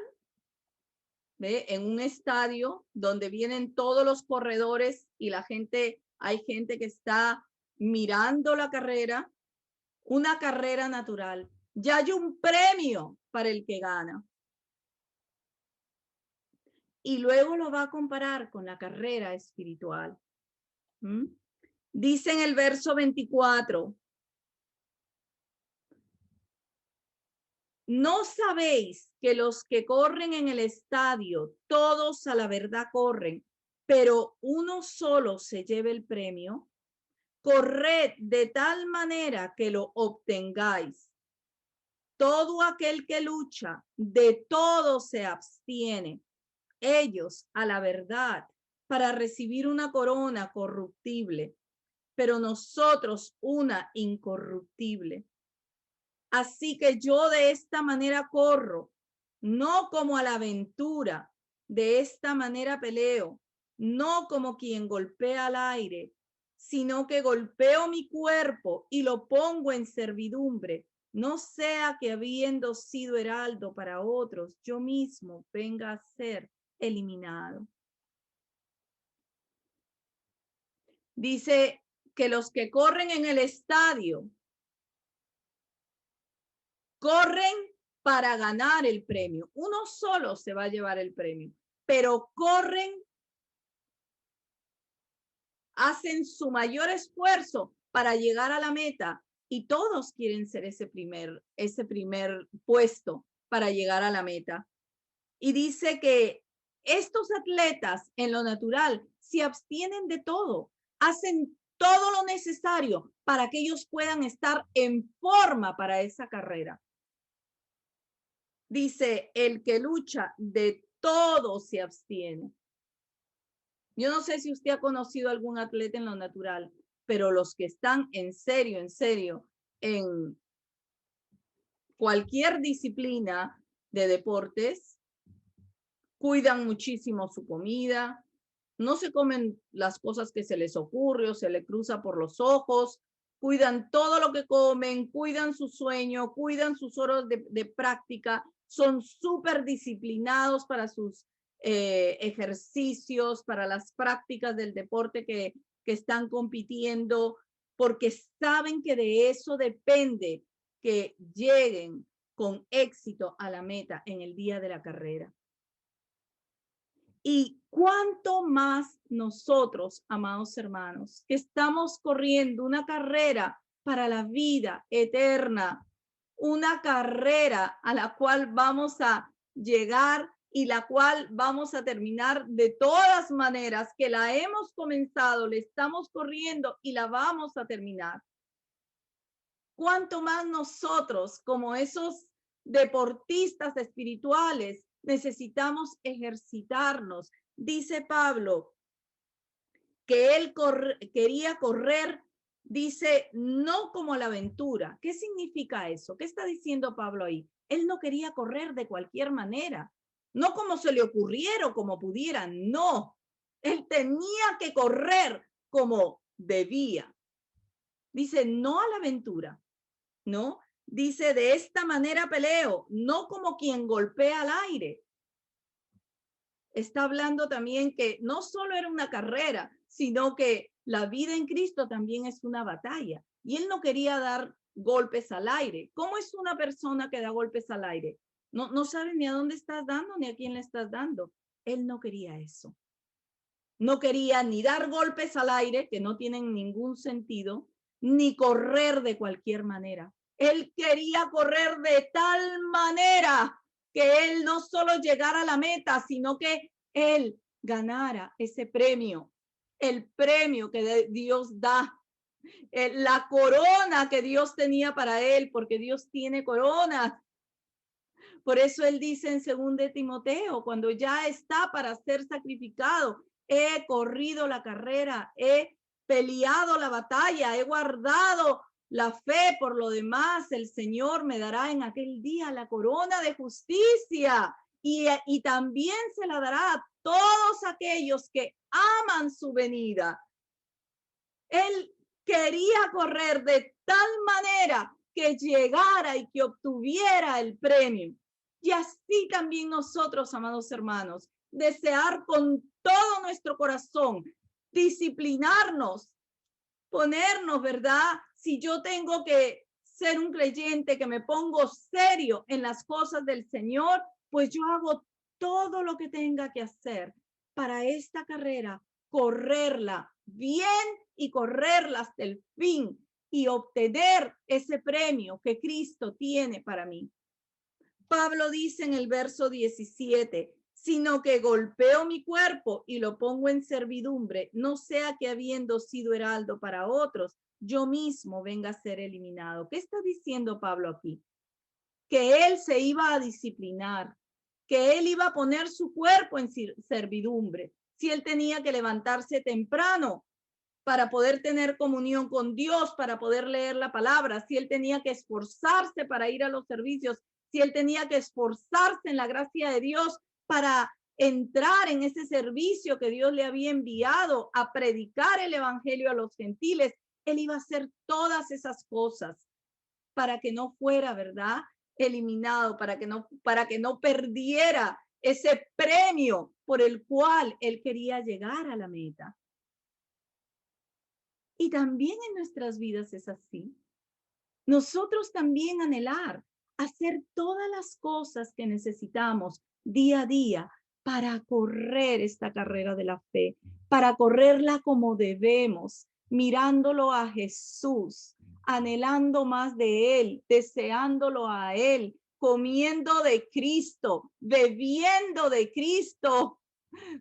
¿ve? En un estadio donde vienen todos los corredores y la gente, hay gente que está mirando la carrera, una carrera natural. Ya hay un premio para el que gana. Y luego lo va a comparar con la carrera espiritual. ¿Mm? Dice en el verso 24, ¿no sabéis que los que corren en el estadio, todos a la verdad corren, pero uno solo se lleve el premio? Corred de tal manera que lo obtengáis. Todo aquel que lucha, de todo se abstiene. Ellos a la verdad, para recibir una corona corruptible, pero nosotros una incorruptible. Así que yo de esta manera corro, no como a la aventura, de esta manera peleo, no como quien golpea al aire, sino que golpeo mi cuerpo y lo pongo en servidumbre, no sea que habiendo sido heraldo para otros, yo mismo venga a ser eliminado. Dice que los que corren en el estadio corren para ganar el premio. Uno solo se va a llevar el premio, pero corren, hacen su mayor esfuerzo para llegar a la meta y todos quieren ser ese primer puesto para llegar a la meta. Y dice que estos atletas en lo natural se abstienen de todo, hacen todo lo necesario para que ellos puedan estar en forma para esa carrera. Dice, el que lucha de todo se abstiene. Yo no sé si usted ha conocido algún atleta en lo natural, pero los que están en serio, en cualquier disciplina de deportes, cuidan muchísimo su comida, no se comen las cosas que se les ocurre o se les cruza por los ojos, cuidan todo lo que comen, cuidan su sueño, cuidan sus horas de práctica, son súper disciplinados para sus ejercicios, para las prácticas del deporte que están compitiendo, porque saben que de eso depende que lleguen con éxito a la meta en el día de la carrera. Y cuánto más nosotros, amados hermanos, que estamos corriendo una carrera para la vida eterna, una carrera a la cual vamos a llegar y la cual vamos a terminar de todas maneras, que la hemos comenzado, le estamos corriendo y la vamos a terminar. Cuánto más nosotros, como esos deportistas espirituales, necesitamos ejercitarnos. Dice Pablo que él quería correr, dice, no como la aventura. ¿Qué significa eso? ¿Qué está diciendo Pablo ahí? Él no quería correr de cualquier manera, no como se le ocurriera o como pudiera, no. Él tenía que correr como debía. Dice, no a la aventura, ¿no? Dice, de esta manera peleo, no como quien golpea al aire. Está hablando también que no solo era una carrera, sino que la vida en Cristo también es una batalla. Y él no quería dar golpes al aire. ¿Cómo es una persona que da golpes al aire? No sabe ni a dónde estás dando ni a quién le estás dando. Él no quería eso. No quería ni dar golpes al aire, que no tienen ningún sentido, ni correr de cualquier manera. Él quería correr de tal manera que él no solo llegara a la meta, sino que él ganara ese premio, el premio que Dios da, la corona que Dios tenía para él, porque Dios tiene coronas. Por eso él dice en 2 Timoteo, cuando ya está para ser sacrificado, he corrido la carrera, he peleado la batalla, he guardado la fe. Por lo demás, el Señor me dará en aquel día la corona de justicia y también se la dará a todos aquellos que aman su venida. Él quería correr de tal manera que llegara y que obtuviera el premio. Y así también nosotros, amados hermanos, desear con todo nuestro corazón, disciplinarnos, ponernos, ¿verdad? Si yo tengo que ser un creyente, que me pongo serio en las cosas del Señor, pues yo hago todo lo que tenga que hacer para esta carrera, correrla bien y correrla hasta el fin y obtener ese premio que Cristo tiene para mí. Pablo dice en el verso 17, sino que golpeo mi cuerpo y lo pongo en servidumbre, no sea que habiendo sido heraldo para otros, yo mismo venga a ser eliminado. ¿Qué está diciendo Pablo aquí? Que él se iba a disciplinar, que él iba a poner su cuerpo en servidumbre. Si él tenía que levantarse temprano para poder tener comunión con Dios, para poder leer la palabra, si él tenía que esforzarse para ir a los servicios, si él tenía que esforzarse en la gracia de Dios para entrar en ese servicio que Dios le había enviado a predicar el evangelio a los gentiles, él iba a hacer todas esas cosas para que no fuera, ¿verdad?, eliminado, para que no perdiera ese premio por el cual él quería llegar a la meta. Y también en nuestras vidas es así. Nosotros también anhelar hacer todas las cosas que necesitamos día a día para correr esta carrera de la fe, para correrla como debemos, mirándolo a Jesús, anhelando más de Él, deseándolo a Él, comiendo de Cristo, bebiendo de Cristo,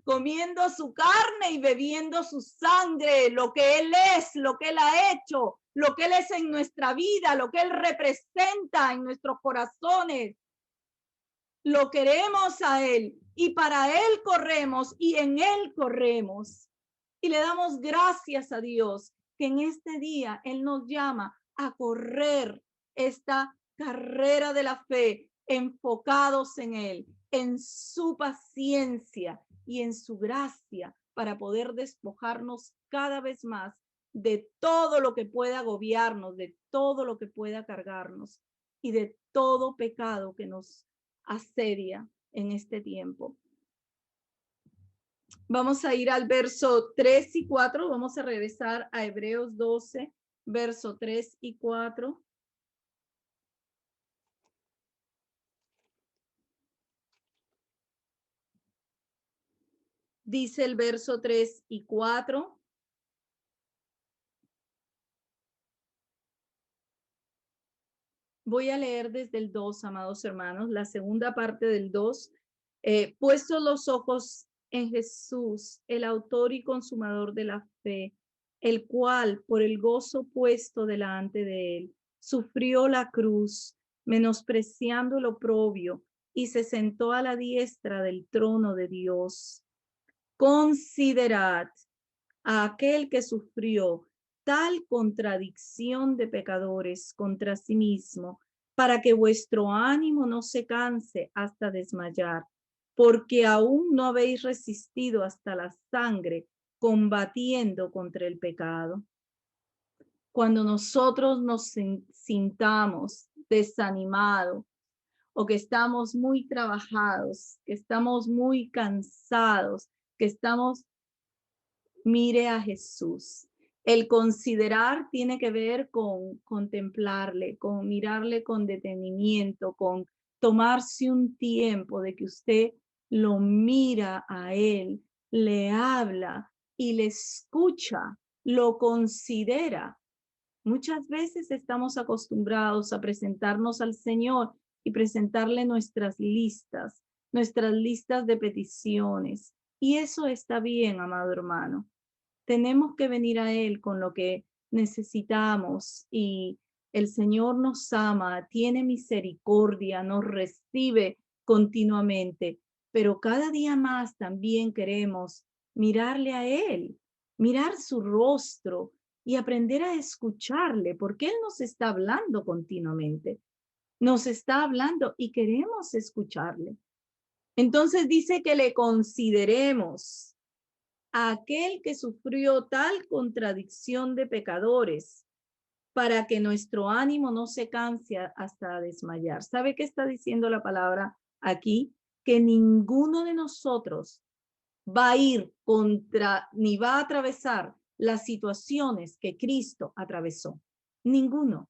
comiendo su carne y bebiendo su sangre, lo que Él es, lo que Él ha hecho, lo que Él es en nuestra vida, lo que Él representa en nuestros corazones. Lo queremos a Él y para Él corremos y en Él corremos. Y le damos gracias a Dios que en este día Él nos llama a correr esta carrera de la fe, enfocados en Él, en su paciencia y en su gracia para poder despojarnos cada vez más de todo lo que pueda agobiarnos, de todo lo que pueda cargarnos y de todo pecado que nos asedia en este tiempo. Vamos a ir al verso 3 y 4. Vamos a regresar a Hebreos 12, verso 3 y 4. Dice el verso 3 y 4. Voy a leer desde el 2, amados hermanos, la segunda parte del 2. Puestos los ojos en Jesús, el autor y consumador de la fe, el cual, por el gozo puesto delante de él, sufrió la cruz, menospreciando el oprobio, y se sentó a la diestra del trono de Dios. Considerad a aquel que sufrió tal contradicción de pecadores contra sí mismo, para que vuestro ánimo no se canse hasta desmayar, porque aún no habéis resistido hasta la sangre, combatiendo contra el pecado. Cuando nosotros nos sintamos desanimados o que estamos muy trabajados, que estamos muy cansados, que estamos, mire a Jesús. El considerar tiene que ver con contemplarle, con mirarle con detenimiento, con tomarse un tiempo de que usted lo mira a él, le habla y le escucha, lo considera. Muchas veces estamos acostumbrados a presentarnos al Señor y presentarle nuestras listas de peticiones. Y eso está bien, amado hermano. Tenemos que venir a Él con lo que necesitamos y el Señor nos ama, tiene misericordia, nos recibe continuamente, pero cada día más también queremos mirarle a Él, mirar su rostro y aprender a escucharle, porque Él nos está hablando continuamente, nos está hablando y queremos escucharle. Entonces dice que le consideremos a aquel que sufrió tal contradicción de pecadores, para que nuestro ánimo no se canse hasta desmayar. ¿Sabe qué está diciendo la palabra aquí? Que ninguno de nosotros va a ir contra, ni va a atravesar las situaciones que Cristo atravesó. Ninguno.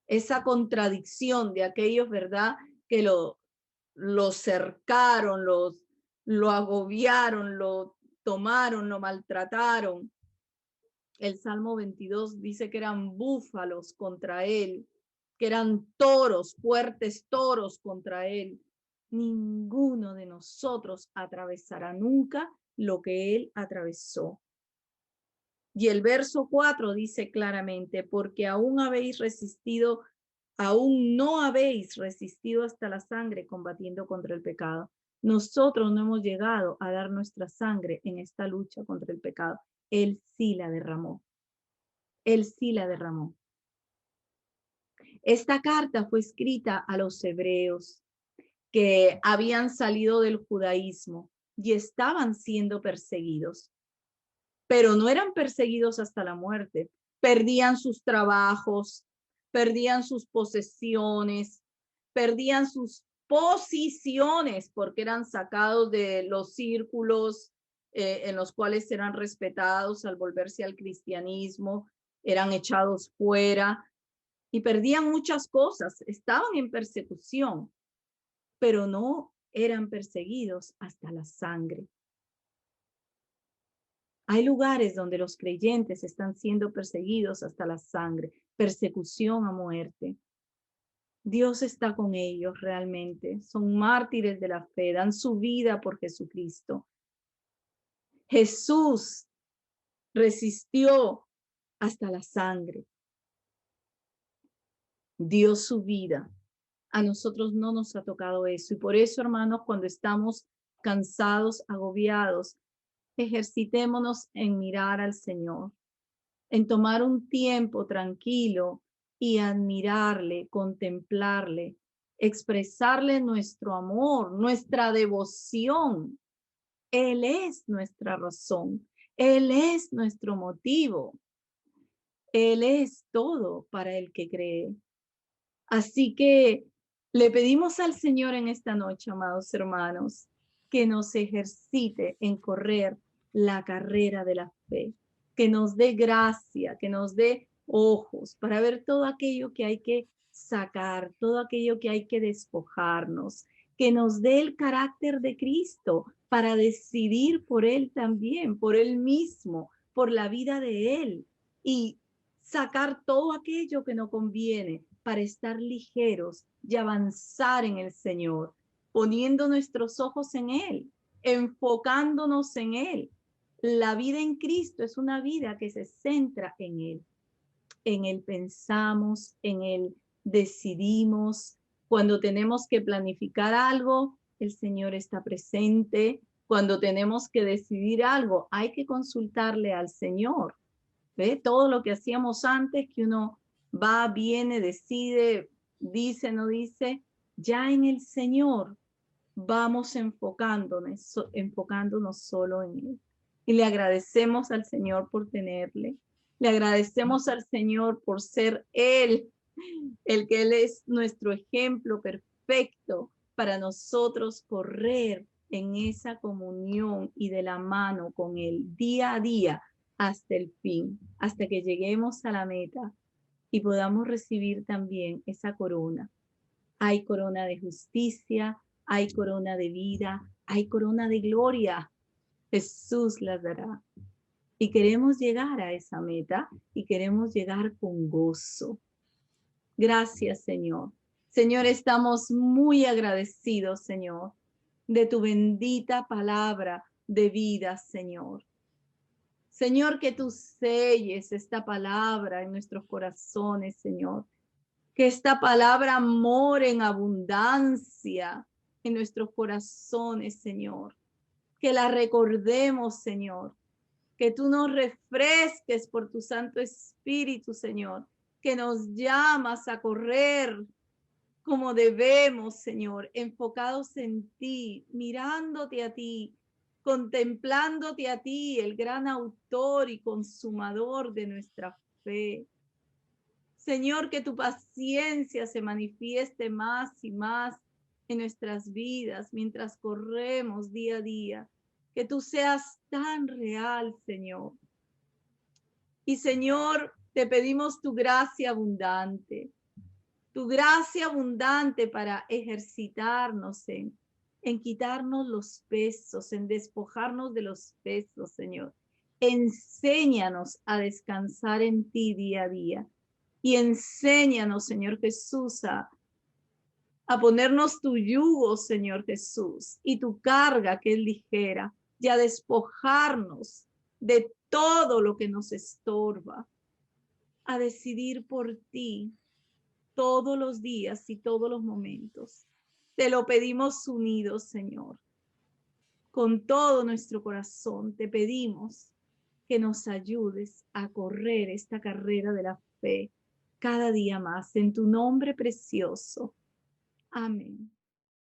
Esa contradicción de aquellos, ¿verdad?, que lo cercaron, lo agobiaron, lo tomaron, lo maltrataron. El Salmo 22 dice que eran búfalos contra él, que eran toros, fuertes toros contra él. Ninguno de nosotros atravesará nunca lo que él atravesó. Y el verso 4 dice claramente, porque aún no habéis resistido hasta la sangre combatiendo contra el pecado. Nosotros no hemos llegado a dar nuestra sangre en esta lucha contra el pecado. Él sí la derramó. Él sí la derramó. Esta carta fue escrita a los hebreos que habían salido del judaísmo y estaban siendo perseguidos, pero no eran perseguidos hasta la muerte. Perdían sus trabajos, perdían sus posesiones, perdían sus posiciones porque eran sacados de los círculos en los cuales eran respetados al volverse al cristianismo, eran echados fuera y perdían muchas cosas, estaban en persecución, pero no eran perseguidos hasta la sangre. Hay lugares donde los creyentes están siendo perseguidos hasta la sangre, persecución a muerte. Dios está con ellos realmente. Son mártires de la fe, dan su vida por Jesucristo. Jesús resistió hasta la sangre. Dio su vida. A nosotros no nos ha tocado eso. Y por eso, hermanos, cuando estamos cansados, agobiados, ejercitémonos en mirar al Señor, en tomar un tiempo tranquilo y admirarle, contemplarle, expresarle nuestro amor, nuestra devoción. Él es nuestra razón, Él es nuestro motivo, Él es todo para el que cree. Así que le pedimos al Señor en esta noche, amados hermanos, que nos ejercite en correr la carrera de la fe, que nos dé gracia, que nos dé ojos para ver todo aquello que hay que sacar, todo aquello que hay que despojarnos, que nos dé el carácter de Cristo para decidir por Él también, por Él mismo, por la vida de Él y sacar todo aquello que no conviene para estar ligeros y avanzar en el Señor, poniendo nuestros ojos en Él, enfocándonos en Él. La vida en Cristo es una vida que se centra en Él. En Él pensamos, en Él decidimos. Cuando tenemos que planificar algo, el Señor está presente. Cuando tenemos que decidir algo, hay que consultarle al Señor. ¿Ve? Todo lo que hacíamos antes, que uno va, viene, decide, dice, no dice, ya en el Señor vamos enfocándonos solo en Él. Y le agradecemos al Señor por tenerle. Le agradecemos al Señor por ser Él, el que Él es nuestro ejemplo perfecto para nosotros correr en esa comunión y de la mano con Él día a día hasta el fin, hasta que lleguemos a la meta y podamos recibir también esa corona. Hay corona de justicia, hay corona de vida, hay corona de gloria. Jesús las dará. Y queremos llegar a esa meta y queremos llegar con gozo. Gracias, Señor. Señor, estamos muy agradecidos, Señor, de tu bendita palabra de vida, Señor. Señor, que tú selles esta palabra en nuestros corazones, Señor. Que esta palabra more en abundancia en nuestros corazones, Señor. Que la recordemos, Señor. Que tú nos refresques por tu Santo Espíritu, Señor. Que nos llamas a correr como debemos, Señor, enfocados en ti, mirándote a ti, contemplándote a ti, el gran autor y consumador de nuestra fe. Señor, que tu paciencia se manifieste más y más en nuestras vidas mientras corremos día a día. Que tú seas tan real, Señor. Y Señor, te pedimos tu gracia abundante para ejercitarnos en quitarnos los pesos, en despojarnos de los pesos, Señor. Enséñanos a descansar en ti día a día. Y enséñanos, Señor Jesús, a ponernos tu yugo, Señor Jesús, y tu carga que es ligera, y a despojarnos de todo lo que nos estorba, a decidir por ti todos los días y todos los momentos. Te lo pedimos unidos, Señor. Con todo nuestro corazón te pedimos que nos ayudes a correr esta carrera de la fe cada día más en tu nombre precioso. Amén.